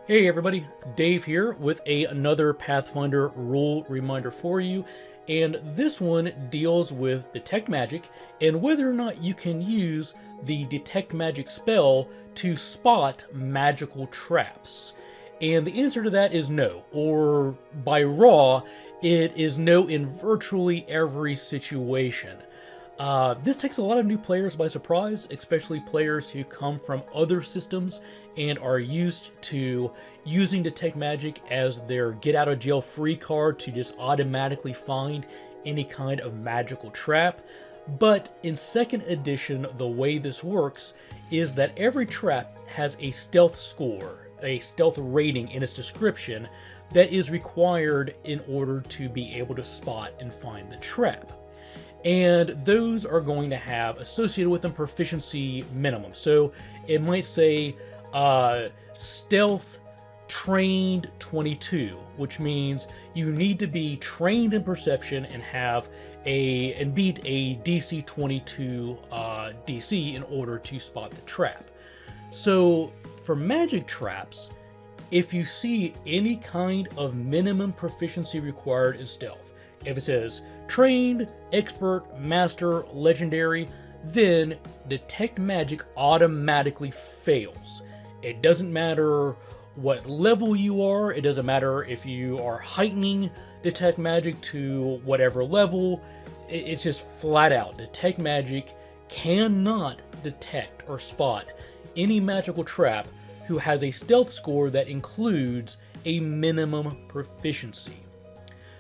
Hey everybody, Dave here with another Pathfinder rule reminder for you, and this one deals with Detect Magic and whether or not you can use the Detect Magic spell to spot magical traps. And the answer to that is no, or by raw, it is no in virtually every situation. This takes a lot of new players by surprise, especially players who come from other systems and are used to using Detect Magic as their get out of jail free card to just automatically find any kind of magical trap. But in 2nd edition, the way this works is that every trap has a stealth score, a stealth rating in its description that is required in order to be able to spot and find the trap. And those are going to have associated with them proficiency minimum. So it might say stealth trained 22, which means you need to be trained in perception and have and beat a DC 22 DC in order to spot the trap. So for magic traps, if you see any kind of minimum proficiency required in stealth, if it says trained, expert, master, legendary, then Detect Magic automatically fails. It doesn't matter what level you are, it doesn't matter if you are heightening Detect Magic to whatever level, it's just flat out. Detect Magic cannot detect or spot any magical trap who has a stealth score that includes a minimum proficiency.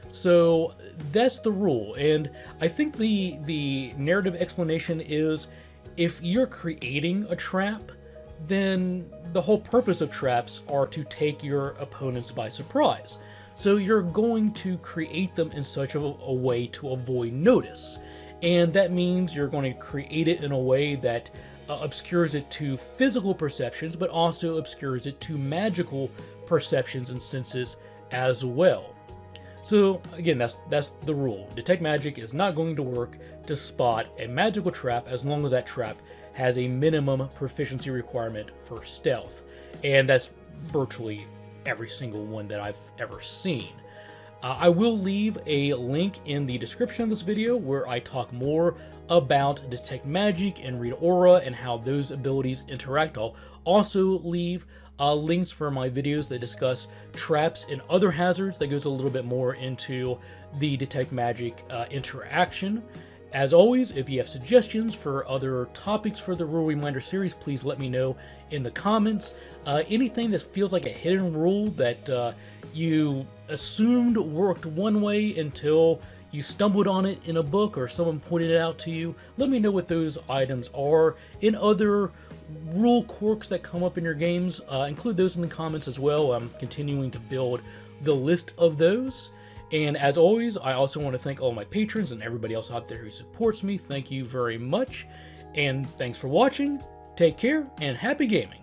So that's the rule, and I think the narrative explanation is if you're creating a trap, then the whole purpose of traps are to take your opponents by surprise. So you're going to create them in such a way to avoid notice, and that means you're going to create it in a way that obscures it to physical perceptions, but also obscures it to magical perceptions and senses as well. So again, that's the rule. Detect Magic is not going to work to spot a magical trap as long as that trap has a minimum proficiency requirement for stealth. And that's virtually every single one that I've ever seen. I will leave a link in the description of this video where I talk more about Detect Magic and Read Aura and how those abilities interact. I'll also leave links for my videos that discuss traps and other hazards that goes a little bit more into the Detect Magic interaction. As always, if you have suggestions for other topics for the Rule Reminder series, please let me know in the comments. Anything that feels like a hidden rule that you assumed worked one way until you stumbled on it in a book or someone pointed it out to you, let me know what those items are. In other rule quirks that come up in your games, include those in the comments as well. I'm continuing to build the list of those. And as always, I also want to thank all my patrons and everybody else out there who supports me. Thank you very much. And thanks for watching. Take care and happy gaming.